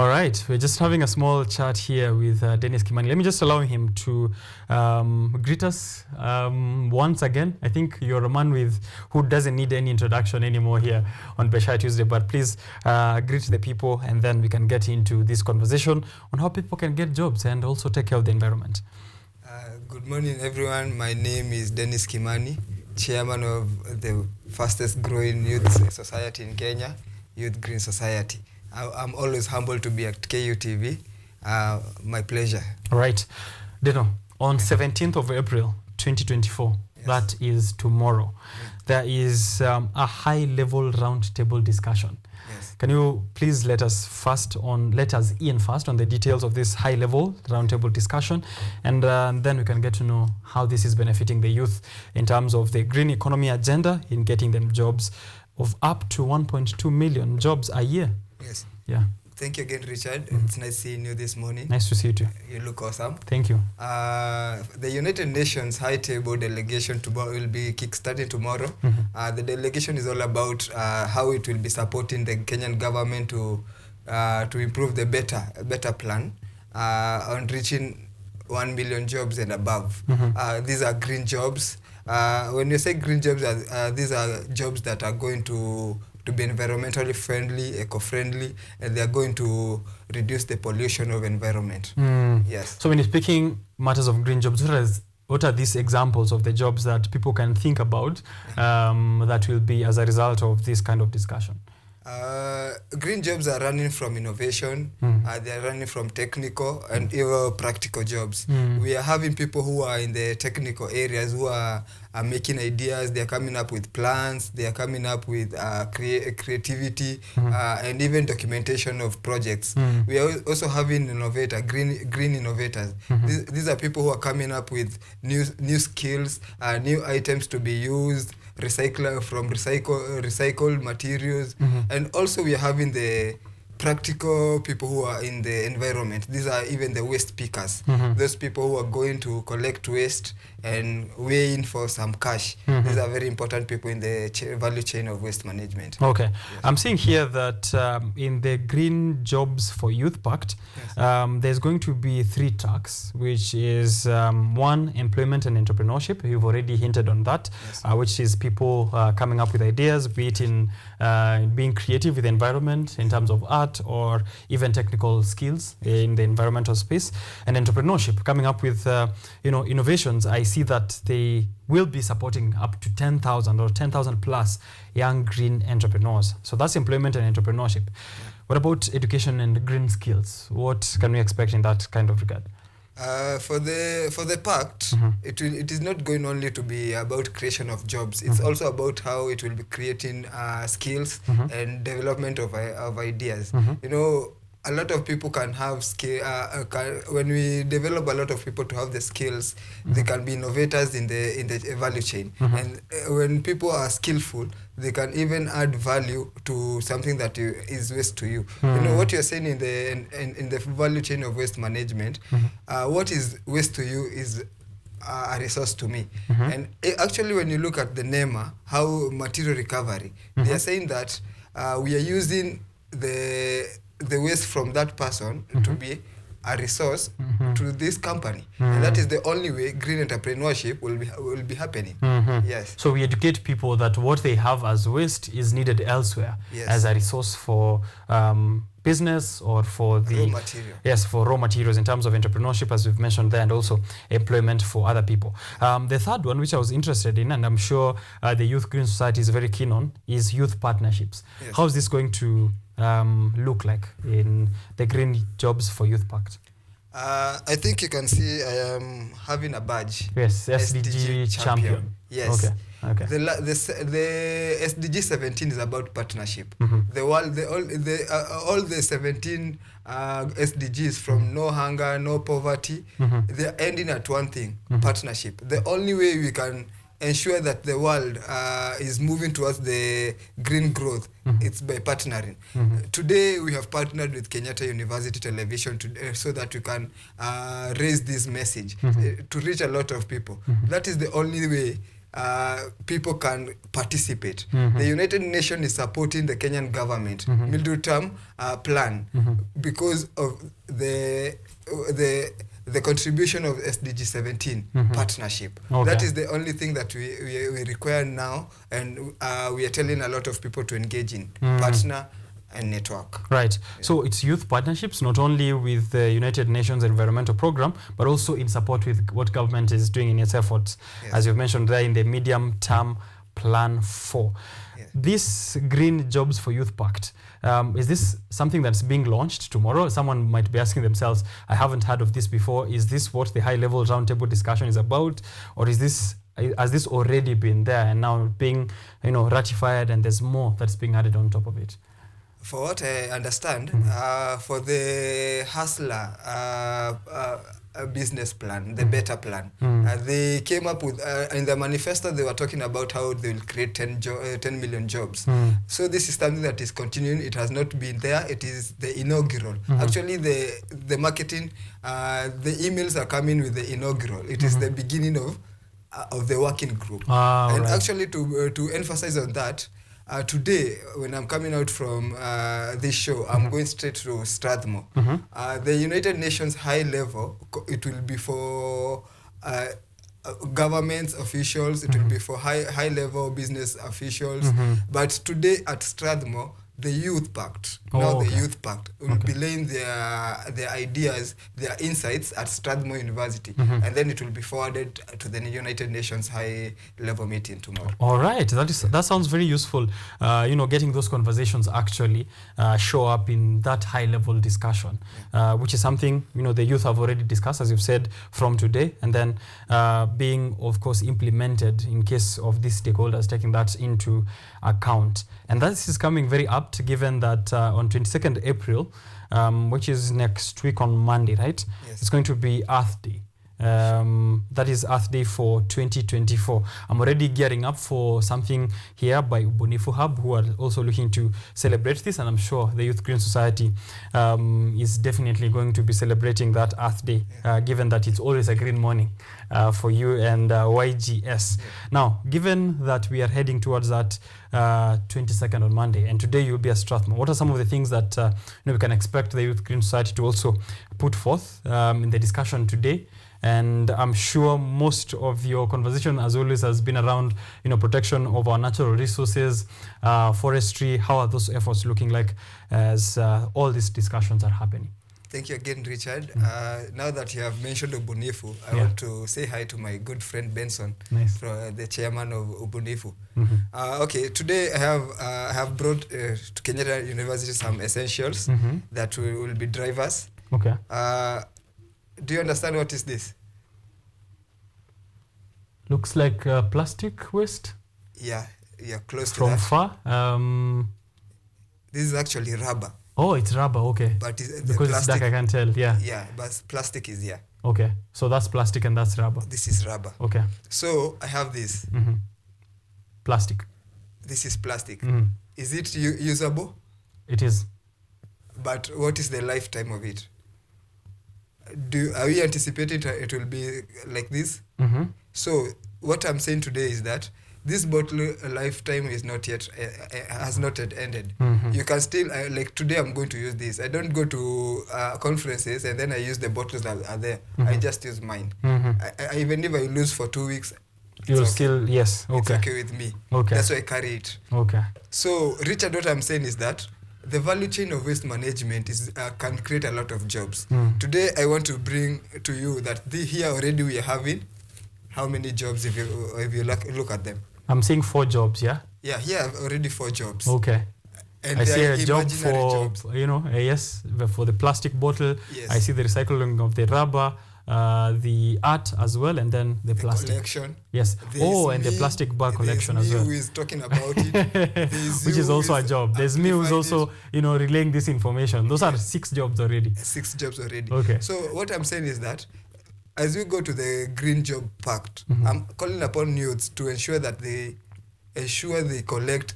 All right, we're just having a small chat here with Dennis Kimani. Let me just allow him to greet us once again. I think you're a man who doesn't need any introduction anymore here on Besha Tuesday, but please greet the people and then we can get into this conversation on how people can get jobs and also take care of the environment. Good morning, everyone. My name is Dennis Kimani, chairman of the fastest growing youth society in Kenya, Youth Green Society. I'm always humble to be at KUTV. My pleasure. All right. Deno, on 17th of April, 2024, yes. That is tomorrow, there is a high-level roundtable discussion. Yes. Can you please let us in first on the details of this high-level roundtable discussion, and then we can get to know how this is benefiting the youth in terms of the green economy agenda in getting them jobs of up to 1.2 million jobs a year. Yes. Yeah. Thank you again, Richard. It's nice seeing you this morning. Nice to see you too. You look awesome. Thank you. The United Nations High Table delegation will be kickstarting tomorrow. The delegation is all about how it will be supporting the Kenyan government to improve the better plan on reaching 1 million jobs and above. These are green jobs. When you say green jobs, these are jobs that are going to be environmentally friendly, eco-friendly, and they are going to reduce the pollution of environment. Yes. So when you're speaking matters of green jobs, what are these examples of the jobs that people can think about that will be as a result of this kind of discussion? Green jobs are running from innovation, they are running from technical and even practical jobs. We are having people who are in the technical areas who are making ideas, they are coming up with plans, they are coming up with creativity and even documentation of projects. We are also having green innovators. These are people who are coming up with new skills, new items to be used, recycled materials, and also we are having the practical people who are in the environment. These are even the waste pickers. Those people who are going to collect waste and weigh in for some cash. These are very important people in the value chain of waste management. Okay. Yes. I'm seeing here that in the Green Jobs for Youth Pact, there's going to be 3 tracks, which is 1, employment and entrepreneurship. You've already hinted on that, which is people coming up with ideas, be it in being creative with the environment in terms of art or even technical skills in the environmental space, and entrepreneurship, coming up with innovations. I see that they will be supporting up to 10,000 or 10,000 plus young green entrepreneurs. So that's employment and entrepreneurship. What about education and green skills? What can we expect in that kind of regard? For the pact, it is not going only to be about creation of jobs. It's also about how it will be creating skills and development of ideas. You know, a lot of people can have skill. When we develop a lot of people to have the skills, they can be innovators in the value chain. And when people are skillful, they can even add value to something that is waste to you. You know what you're saying in the value chain of waste management. What is waste to you is a resource to me. And actually, when you look at the NEMA, how material recovery, they are saying that we are using the waste from that person to be a resource to this company, and that is the only way green entrepreneurship will be happening. Yes. So we educate people that what they have as waste is needed elsewhere as a resource for business or for the raw material. Yes, for raw materials in terms of entrepreneurship, as we've mentioned there, and also employment for other people. The third one, which I was interested in, and I'm sure the Youth Green Society is very keen on, is youth partnerships. How is this going to look like in the Green Jobs for Youth Pact? I think you can see I am having a badge. Yes, SDG champion. Yes. Okay. The SDG 17 is about partnership. All the 17 SDGs, from no hunger, no poverty, they're ending at one thing: partnership. The only way we can ensure that the world is moving towards the green growth, it's by partnering. Today we have partnered with Kenyatta University Television so that we can raise this message to reach a lot of people. That is the only way people can participate. The United Nations is supporting the Kenyan government middle term plan because of the contribution of SDG 17 partnership. Okay. That is the only thing that we require now, and we are telling a lot of people to engage in partner and network. Right. Yeah. So it's youth partnerships, not only with the United Nations Environmental Program, but also in support with what government is doing in its efforts, yes, as you've mentioned there in the medium term plan 4. Yes. This Green Jobs for Youth Pact, is this something that's being launched tomorrow? Someone might be asking themselves, I haven't heard of this before. Is this what the high-level roundtable discussion is about? Or has this already been there and now being, ratified, and there's more that's being added on top of it? For what I understand, for the hustler business plan, the better plan, they came up with, in the manifesto, they were talking about how they will create 10 million jobs. So this is something that is continuing. It has not been there. It is the inaugural. Actually, the marketing, the emails are coming with the inaugural. It is the beginning of the working group. And right, actually, to emphasize on that, today, when I'm coming out from this show, I'm going straight to Strathmore. The United Nations high level, it will be for government officials, it will be for high level business officials. But today at Strathmore, the Youth Pact, the Youth Pact will be laying their ideas, their insights at Strathmore University, and then it will be forwarded to the United Nations high-level meeting tomorrow. All right, that sounds very useful. Getting those conversations actually show up in that high-level discussion, which is something the youth have already discussed, as you've said, from today, and then being, of course, implemented in case of these stakeholders taking that into account. And this is coming very apt, given that on 22nd April, which is next week on Monday, right? Yes. It's going to be Earth Day. That is Earth Day for 2024. I'm already gearing up for something here by Ubunifu Hub, who are also looking to celebrate this, and I'm sure the Youth Green Society is definitely going to be celebrating that Earth Day, given that it's always a green morning for you and YGS. Now, given that we are heading towards that 22nd on Monday, and today you'll be at Strathmore, what are some of the things that we can expect the Youth Green Society to also put forth in the discussion today? And I'm sure most of your conversation, as always, has been around, protection of our natural resources, forestry. How are those efforts looking like as all these discussions are happening? Thank you again, Richard. Now that you have mentioned Ubunifu, I want to say hi to my good friend Benson, the chairman of Ubunifu. Okay, today I have brought to Kenyatta University some essentials that will be drivers. Okay. Do you understand what is this? Looks like plastic waste. Yeah, close to that. From far. This is actually rubber. Oh, it's rubber, okay. But because plastic, it's dark, I can tell, yeah. Yeah, but plastic is here. Okay, so that's plastic and that's rubber. This is rubber. Okay. So I have this. Plastic. This is plastic. Is it usable? It is. But what is the lifetime of it? Are we anticipating it will be like this? So what I'm saying today is that this bottle lifetime is not yet has not yet ended. You can still like today I'm going to use this. I don't go to conferences and then I use the bottles that are there. I just use mine. I even if I lose for 2 weeks, you'll still yes. Okay. It's okay with me. Okay. That's why I carry it. Okay. So Richard, what I'm saying is that the value chain of waste management can create a lot of jobs. Today, I want to bring to you that here already we are having how many jobs if you look at them? I'm seeing 4 jobs, yeah? Yeah, here already 4 jobs. Okay. And I see a job for, jobs. Yes, for the plastic bottle. Yes. I see the recycling of the rubber, the art as well, and then the plastic collection. Yes. And the plastic bag collection as well. Who is talking about it. Which is also a job. There's me who's also, relaying this information. Those are 6 jobs already. 6 jobs already. Okay. So what I'm saying is that as we go to the Green Job Pact, I'm calling upon youths to ensure that they collect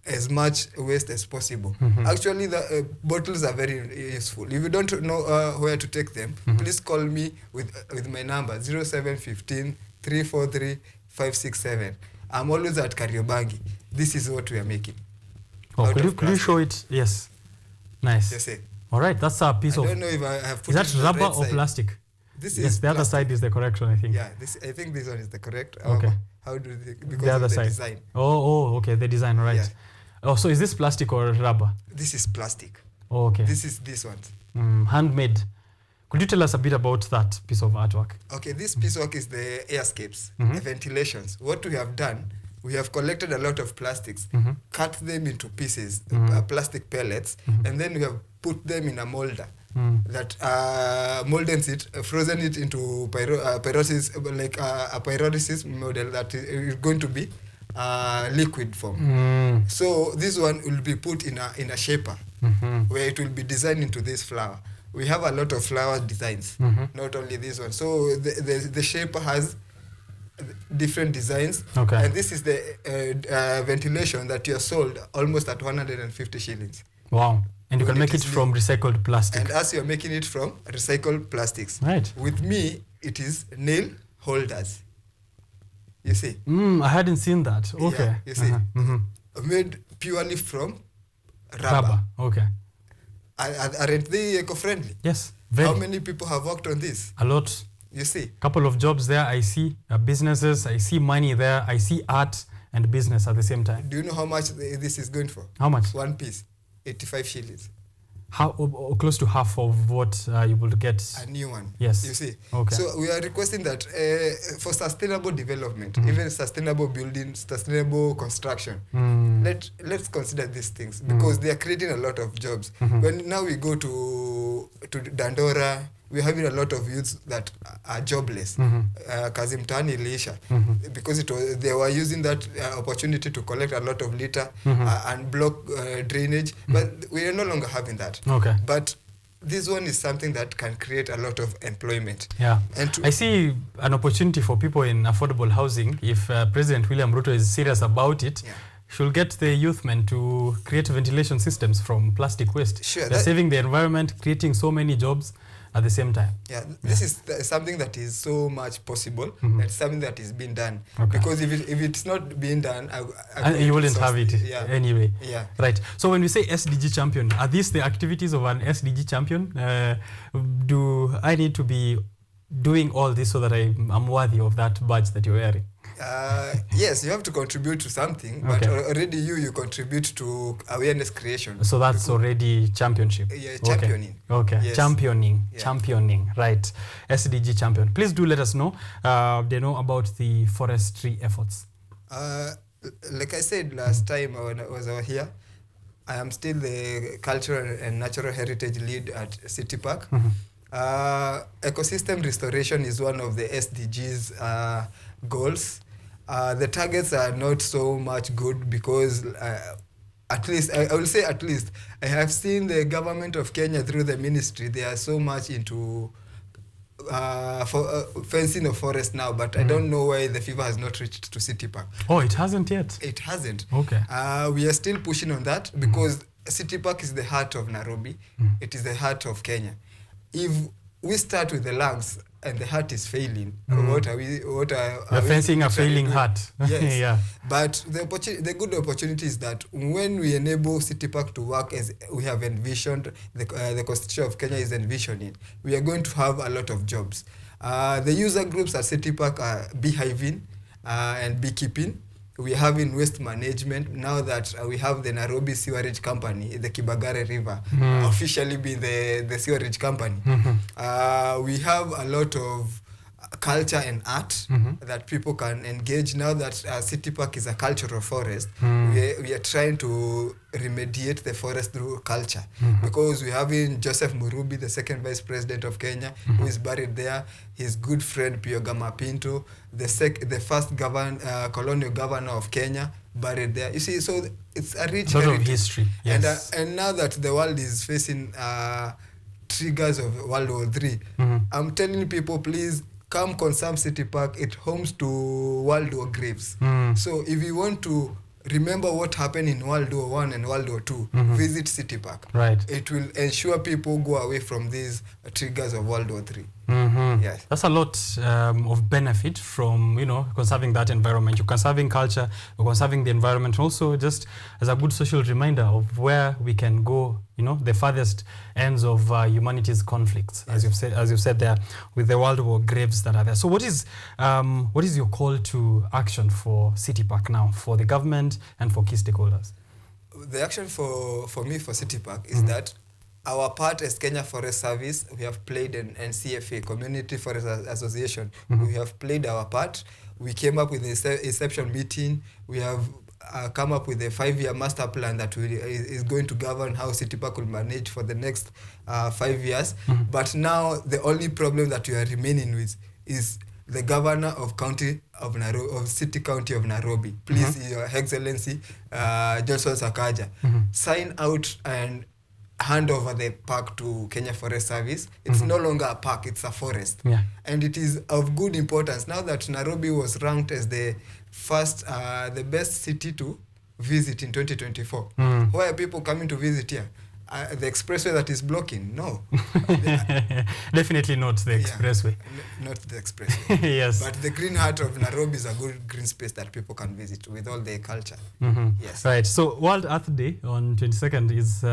as much waste as possible. Actually, the bottles are very useful. If you don't know where to take them, please call me with my number 0715 343 5, 6, 7. I'm always at Kariobangi. This is what we are making. Oh, could you show it? Yes. Nice. You see. All right, that's a piece of... I don't know if I have put Is that it rubber right or side. plastic? This Yes, is the other side is the correct one, I think. Yeah, I think this one is the correct. Okay. How do they, because the other of the side. design. Oh, okay, the design, right. Yeah. Oh, so is this plastic or rubber? This is plastic. Oh, okay. This one. Handmade. Could you tell us a bit about that piece of artwork? Okay, this piecework is the airscapes, the ventilations. What we have done, we have collected a lot of plastics, cut them into pieces, plastic pellets, and then we have put them in a molder that moldens it, frozen it into pyrolysis, like a pyrolysis model that is going to be liquid form. So this one will be put in a shaper, where it will be designed into this flower. We have a lot of flower designs, not only this one. So the shaper has different designs. Okay. And this is the ventilation that you are sold almost at 150 shillings. Wow. And you When can make it it is from recycled plastic. And as you are making it from recycled plastics. Right. With me, it is nail holders. You see? I hadn't seen that. Okay. Yeah, you see? Made purely from rubber. Rubber. Okay. Aren't they eco-friendly? Yes. Very. How many people have worked on this? A lot. You see? Couple of jobs there. I see businesses. I see money there. I see art and business at the same time. Do you know how much this is going for? How much? One piece, 85 shillings. How close to half of what you will get? A new one. Yes. You see? Okay. So we are requesting that for sustainable development, even sustainable building, sustainable construction, let's consider these things because they are creating a lot of jobs. When now we go to Dandora, we're having a lot of youths that are jobless. Kazi mtaani iliisha because they were using that opportunity to collect a lot of litter and block drainage, but we are no longer having that. Okay. But this one is something that can create a lot of employment. Yeah. And I see an opportunity for people in affordable housing. If President William Ruto is serious about it, should get the youth men to create ventilation systems from plastic waste. Sure, they're saving the environment, creating so many jobs at the same time. Yeah, this is something that is so much possible and something that is being done. Okay. Because if it's not being done, You wouldn't have it anyway. Yeah. Right. So when we say SDG champion, are these the activities of an SDG champion? Do I need to be doing all this so that I'm worthy of that badge that you're wearing? Yes, you have to contribute to something, but already you contribute to awareness creation. So that's already championship. Yeah, championing. Okay. Yes. Championing, right. SDG champion. Please do let us know. They know about the forestry efforts. Like I said last time when I was here, I am still the cultural and natural heritage lead at City Park. Ecosystem restoration is one of the SDGs goals. The targets are not so much good because at least, I will say at least, I have seen the government of Kenya through the ministry, they are so much into fencing of forest now, but I don't know why the fever has not reached to City Park. Oh, it hasn't yet? It hasn't. Okay. We are still pushing on that because City Park is the heart of Nairobi. It is the heart of Kenya. If we start with the lungs and the heart is failing, what are we? We're fencing a failing heart. Yes. Yeah. But the good opportunity is that when we enable City Park to work as we have envisioned, the Constitution of Kenya is envisioning, we are going to have a lot of jobs. The user groups at City Park are beehiving and beekeeping. We have in waste management now that we have the Nairobi Sewerage Company, the Kibagare River, officially being the sewerage company. We have a lot of culture and art that people can engage. Now that City Park is a cultural forest, we are trying to remediate the forest through culture because we have in Joseph Murubi, the second vice president of Kenya, who is buried there. His good friend Pio Gama Pinto, the first colonial governor of Kenya, buried there. You see, so it's a rich of history. Yes. And now that the world is facing triggers of World War III, I'm telling people, please come consume City Park. It homes to World War graves. So if you want to remember what happened in World War I and World War II, visit City Park. Right. It will ensure people go away from these triggers of World War III. Yes. That's a lot of benefit from, conserving that environment. You're conserving culture, you're conserving the environment, also just as a good social reminder of where we can go, the farthest ends of humanity's conflicts, as you've said there, with the World War graves that are there. So what is your call to action for City Park now, for the government and for key stakeholders? The action for me for City Park is that our part as Kenya Forest Service, we have played, and CFA, Community Forest Association, we have played our part. We came up with an inception meeting. We have come up with a 5-year master plan that is going to govern how City Park will manage for the next 5 years. But now the only problem that we are remaining with is the governor of City County of Nairobi. Please, Your Excellency, Johnson Sakaja, sign out and hand over the park to Kenya Forest Service. It's no longer a park, it's a forest. Yeah. And it is of good importance now that Nairobi was ranked as the best city to visit in 2024. Why are people coming to visit here? The expressway that is blocking? No. Definitely not the expressway. Not the expressway. Yes. But the green heart of Nairobi is a good green space that people can visit with all the culture. Yes. Right. So World Earth Day on 22nd is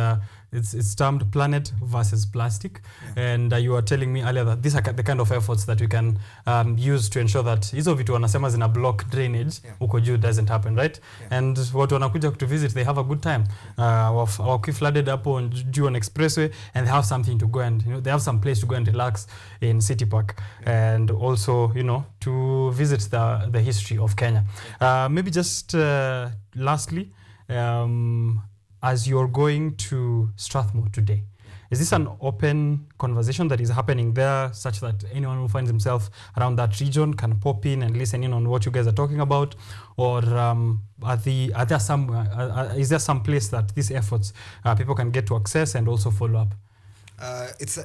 it's termed Planet versus Plastic. And you were telling me earlier that these are the kind of efforts that we can use to ensure that hizo vitu wanasema zina block drainage huko juu doesn't happen, right? And watu wanakuja to visit, they have a good time. Waki flooded up on juu on expressway, and they have something to go and they have some place to go and relax in City Park, and also to visit the history of Kenya. Maybe just lastly, as you're going to Strathmore today, is this an open conversation that is happening there, such that anyone who finds himself around that region can pop in and listen in on what you guys are talking about? Or is there some place that these efforts people can get to access and also follow up? It's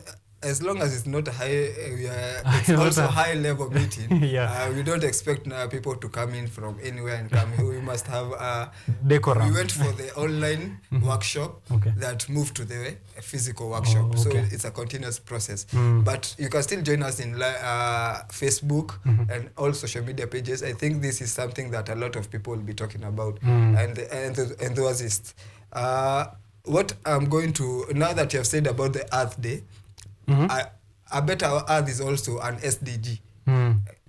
as long as it's not a it's also a high level meeting. We don't expect people to come in from anywhere and come. We must have decorum. We went for the online workshop that moved to the physical workshop. So it's a continuous process. But you can still join us in Facebook and all social media pages. I think this is something that a lot of people will be talking about, and the enthusiasts. What I'm going to, now that you have said about the Earth Day, a better earth is also an SDG.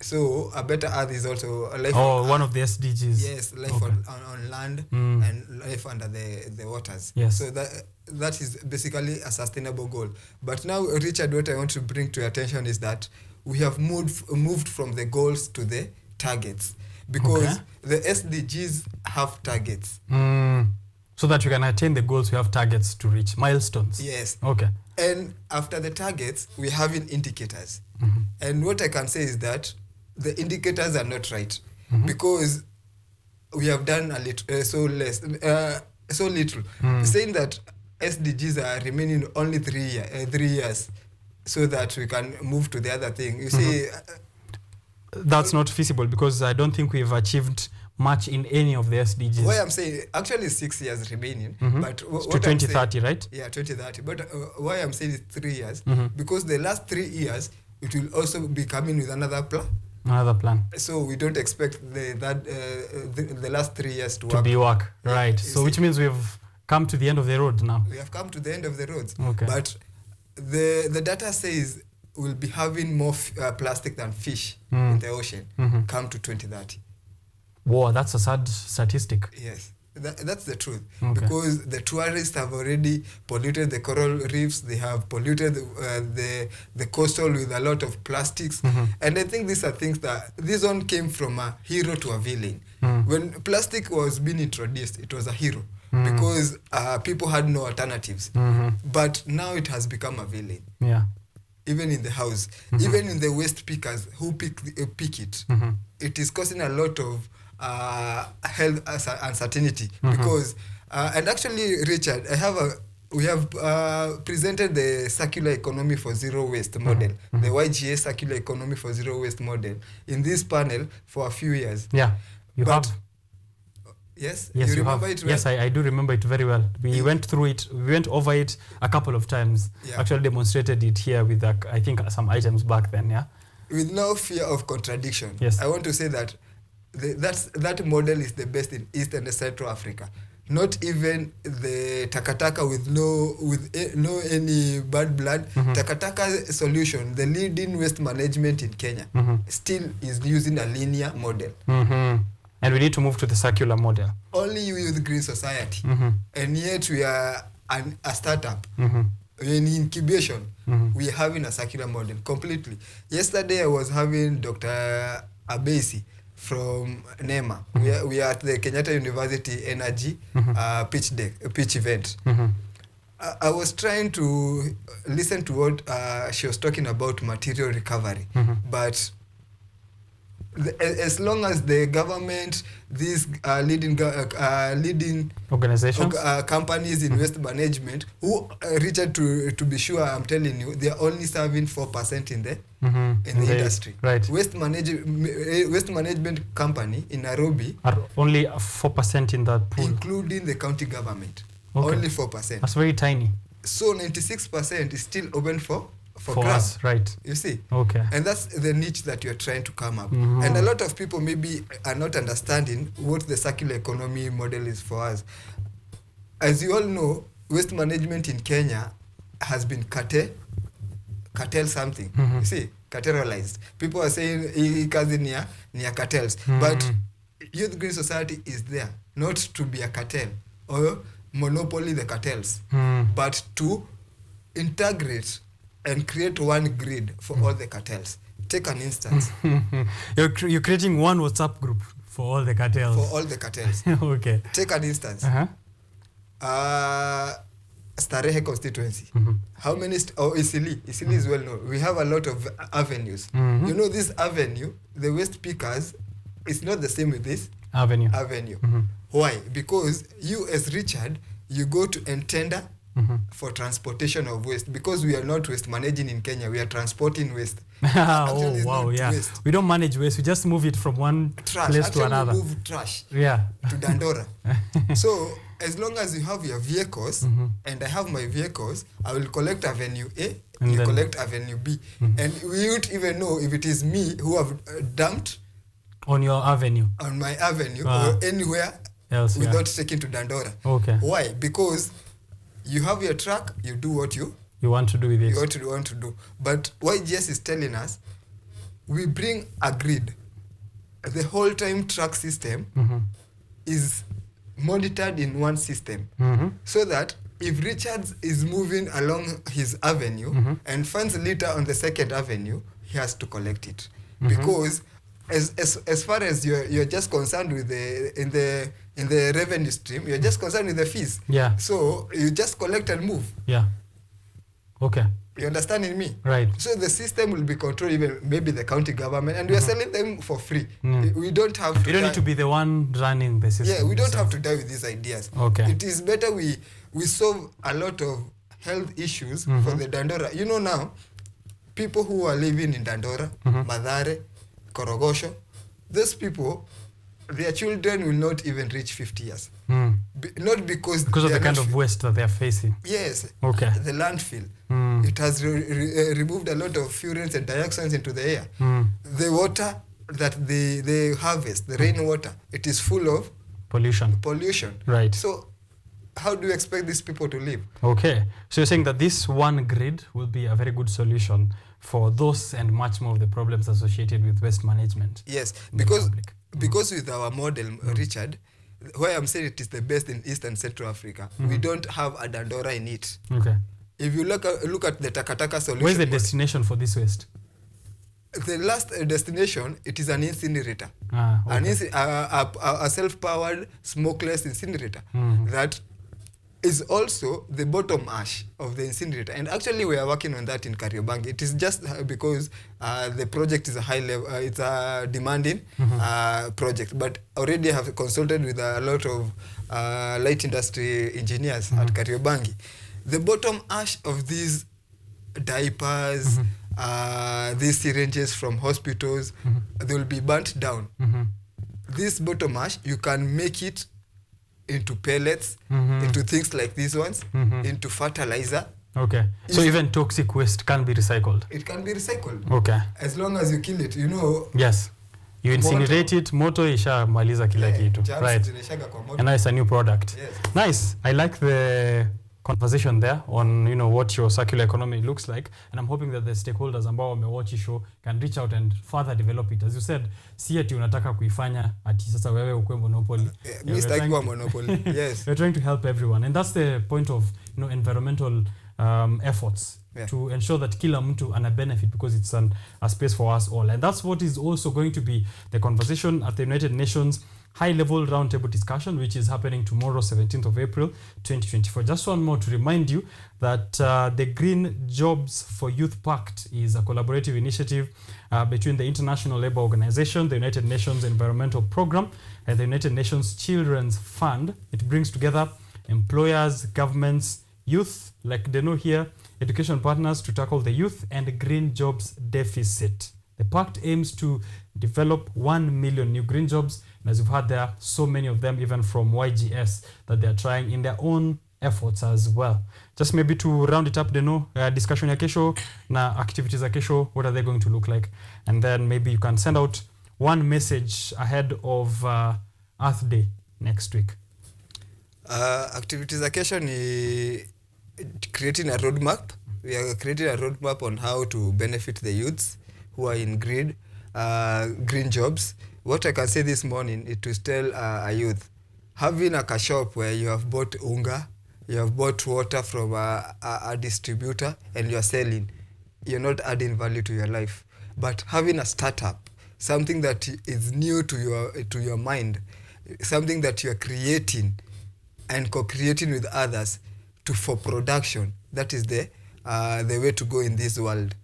So a better earth is also a life one of the SDGs. Yes, life on land and life under the waters. Yes. So that is basically a sustainable goal. But now, Richard, what I want to bring to your attention is that we have moved from the goals to the targets, because the SDGs have targets. So that you can attain the goals, you have targets to reach, milestones. Yes. Okay. And after the targets, we're having indicators. And what I can say is that the indicators are not right, because we have done a little, so little. Saying that SDGs are remaining only 3 years, so that we can move to the other thing. You see, that's not feasible, because I don't think we've achieved much in any of the SDGs. Why I'm saying actually 6 years remaining, but to 2030, right? Yeah, 2030. But why I'm saying it's 3 years, because the last 3 years it will also be coming with another plan. Another plan. So we don't expect the last 3 years to work. Right. So which means we've come to the end of the road now. We have come to the end of the road. Okay. But the data says we'll be having more plastic than fish in the ocean come to 2030. Wow, that's a sad statistic. Yes, that's the truth. Because the tourists have already polluted the coral reefs. They have polluted the coastal with a lot of plastics. And I think these are things that, this one came from a hero to a villain. When plastic was being introduced, it was a hero, because people had no alternatives. But now it has become a villain. Yeah. Even in the house, even in the waste pickers who pick it, it is causing a lot of health uncertainty, because and actually, Richard, we have presented the circular economy for zero waste model, the YGA circular economy for zero waste model in this panel for a few years. Yeah, you have. Yes, Yes, you you have. remember it well? Yes, I do remember it very well. We went through it. We went over it a couple of times. Yeah. Actually demonstrated it here with, I think, some items back then, yeah? With no fear of contradiction. Yes. I want to say that that model is the best in East and Central Africa. Not even the takataka with no any bad blood. Takataka solution, the leading waste management in Kenya, still is using a linear model. And we need to move to the circular model. Only with Green Society. And yet we are a startup. In incubation, we are having a circular model completely. Yesterday I was having Dr. Abesi from NEMA. We are at the Kenyatta University Energy pitch event. I was trying to listen to what she was talking about, material recovery. But as long as the government, these leading organizations, companies in waste management, who Richard, to be sure, I'm telling you, they are only serving 4% in the industry. Right. Waste management company in Nairobi are only 4% in that pool, including the county government. Okay. Only 4%. That's very tiny. So 96% is still open for grab. Us, right? You see. Okay. And that's the niche that you're trying to come up. And a lot of people maybe are not understanding what the circular economy model is for us. As you all know, waste management in Kenya has been cartel something. You see, cartelized. People are saying kazi near cartels. But Youth Green Society is there not to be a cartel or monopoly the cartels, but to integrate and create one grid for all the cartels. Take an instance. You're creating one WhatsApp group for all the cartels. For all the cartels. Okay. Take an instance. Starehe constituency. How many? Isili. Isili is well known. We have a lot of avenues. You know, this avenue, the waste pickers, it's not the same with this avenue. Why? Because you, as Richard, you go to and tender for transportation of waste, because we are not waste managing in Kenya, we are transporting waste. Oh wow, yeah. Waste. We don't manage waste, we just move it from one place to another. We move trash to Dandora. So as long as you have your vehicles, and I have my vehicles, I will collect Avenue A, and you collect Avenue B. And we won't even know if it is me who have dumped on your avenue, on my avenue, or anywhere else without taking to Dandora. Okay. Why? Because you have your truck, you do what you want to do with it. You want to do. But YGS is telling us, we bring a grid. The whole time truck system is monitored in one system. So that if Richards is moving along his avenue and finds litter on the second avenue, he has to collect it. Because as far as you're just concerned with in the revenue stream, you're just concerned with the fees. Yeah. So you just collect and move. Yeah. Okay. You understanding me? Right. So the system will be controlled, even maybe the county government, and we are selling them for free. We don't have to. You don't need to be the one running the system. Yeah, we don't have to die with these ideas. Okay. It is better we solve a lot of health issues for the Dandora. You know now, people who are living in Dandora, Mathare, Korogosho, those people, their children will not even reach 50 years. Not because of the kind of waste that they are facing. Yes. Okay. The landfill. It has removed a lot of furans and dioxins into the air. The water that they harvest, the rainwater, it is full of pollution. Right. So how do you expect these people to live? Okay. So you're saying that this one grid will be a very good solution for those and much more of the problems associated with waste management. Yes, because with our model, Richard, why I'm saying it is the best in East and Central Africa, we don't have a Dandora in it. Okay. If you look at the takataka solution, where's the destination for this waste? The last destination, it is an incinerator. Okay. A self-powered smokeless incinerator that is also the bottom ash of the incinerator. And actually we are working on that in Kariobangi. It is just because the project is a high level, it's a demanding project. But already have consulted with a lot of light industry engineers at Kariobangi. The bottom ash of these diapers, these syringes from hospitals, they will be burnt down. This bottom ash, you can make it into pellets, into things like these ones, into fertilizer. Okay. So even toxic waste can be recycled? It can be recycled. Okay. As long as you kill it, you know. Yes. You incinerate it, moto isha maliza kila kitu. Right. And now it's a new product. Yes. Nice. I like the conversation there on, you know, what your circular economy looks like, and I'm hoping that the stakeholders ambao wamewatch show can reach out and further develop it. As you said, si ati unataka kuifanya ati sasa wewe ukwe monopoly. Monopoly. Yes. We're trying to help everyone, and that's the point of, you know, environmental efforts, to ensure that kila mtu ana benefit, because it's a space for us all. And that's what is also going to be the conversation at the United Nations high-level roundtable discussion, which is happening tomorrow, 17th of April, 2024. Just one more to remind you that the Green Jobs for Youth Pact is a collaborative initiative between the International Labour Organization, the United Nations Environmental Programme, and the United Nations Children's Fund. It brings together employers, governments, youth, like they know here, education partners to tackle the youth and green jobs deficit. The pact aims to develop 1 million new green jobs. And as you've heard, there are so many of them, even from YGS, that they're trying in their own efforts as well. Just maybe to round it up, discussion ya kesho na activities ya kesho, what are they going to look like? And then maybe you can send out one message ahead of Earth Day next week. Activities ya kesho ni creating a roadmap. We are creating a roadmap on how to benefit the youths who are in green jobs. What I can say this morning is to tell a youth, having a shop where you have bought unga, you have bought water from a distributor and you are selling, you're not adding value to your life. But having a startup, something that is new to your mind, something that you are creating and co-creating with others for production, that is the way to go in this world,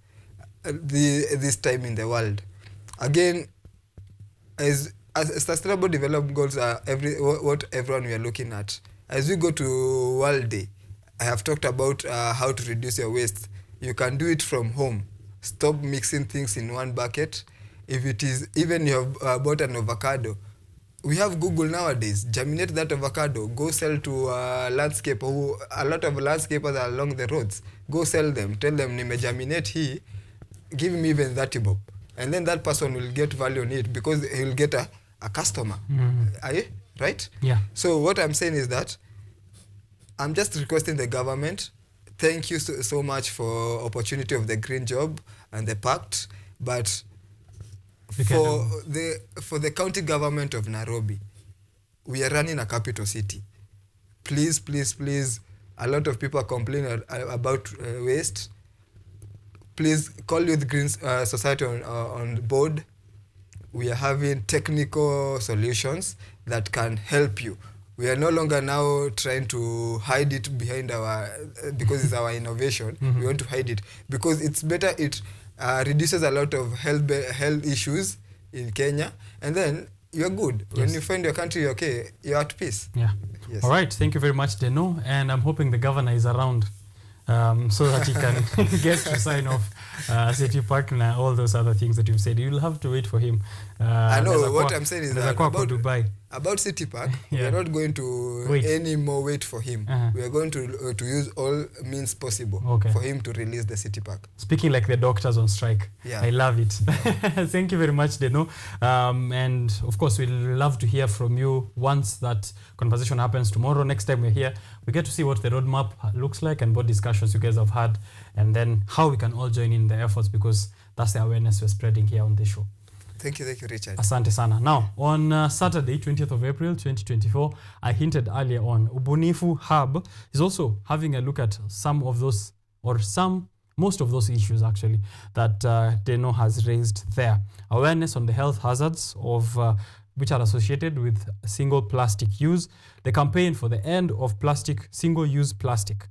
this time in the world. Again, as sustainable development goals are what everyone we are looking at. As we go to World Day, I have talked about how to reduce your waste. You can do it from home. Stop mixing things in one bucket. If it is, even you have bought an avocado, we have Google nowadays. Germinate that avocado. Go sell to a landscaper. A lot of landscapers are along the roads. Go sell them. Tell them, nime germinate here. Give me even 30 bob. And then that person will get value on it because he will get a customer. Right? Yeah. So what I'm saying is that I'm just requesting the government, thank you so much for opportunity of the green job and the pact, but for the county government of Nairobi, we are running a capital city. Please, please, please, a lot of people are complaining about waste. Please call Youth Green Society on board. We are having technical solutions that can help you. We are no longer now trying to hide it behind because it's our innovation. We want to hide it because it's better. It reduces a lot of health issues in Kenya, and then you're good. Yes. When you find your country okay, you're at peace. Yeah. Yes. All right. Thank you very much, Deno. And I'm hoping the governor is around so that he can get to sign off City Park and all those other things that you've said. You'll have to wait for him. I know what I'm saying is that about City Park, we are not going to wait for him. We are going to use all means possible for him to release the City Park. Speaking like the doctors on strike. Yeah. I love it. Thank you very much, Deno. And of course, we'll love to hear from you once that conversation happens tomorrow. Next time we're here, we get to see what the roadmap looks like and what discussions you guys have had, and then how we can all join in the efforts, because that's the awareness we're spreading here on the show. Thank you, Richard. Asante sana. Now, on Saturday, 20th of April, 2024, I hinted earlier on, Ubunifu Hub is also having a look at most of those issues actually that Deno has raised there. Awareness on the health hazards of which are associated with single plastic use, the campaign for the end of single-use plastic.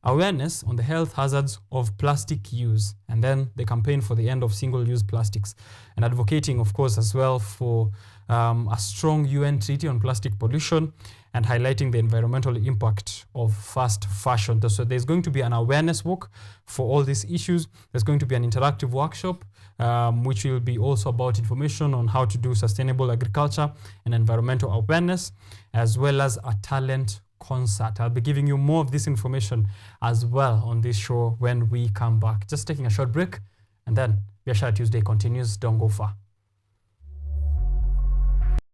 Awareness on the health hazards of plastic use, and then the campaign for the end of single-use plastics, and advocating, of course, as well for a strong UN treaty on plastic pollution and highlighting the environmental impact of fast fashion. So there's going to be an awareness walk for all these issues. There's going to be an interactive workshop which will be also about information on how to do sustainable agriculture and environmental awareness, as well as a talent concert. I'll be giving you more of this information as well on this show when we come back. Just taking a short break, and then Biashara Tuesday continues. Don't go far.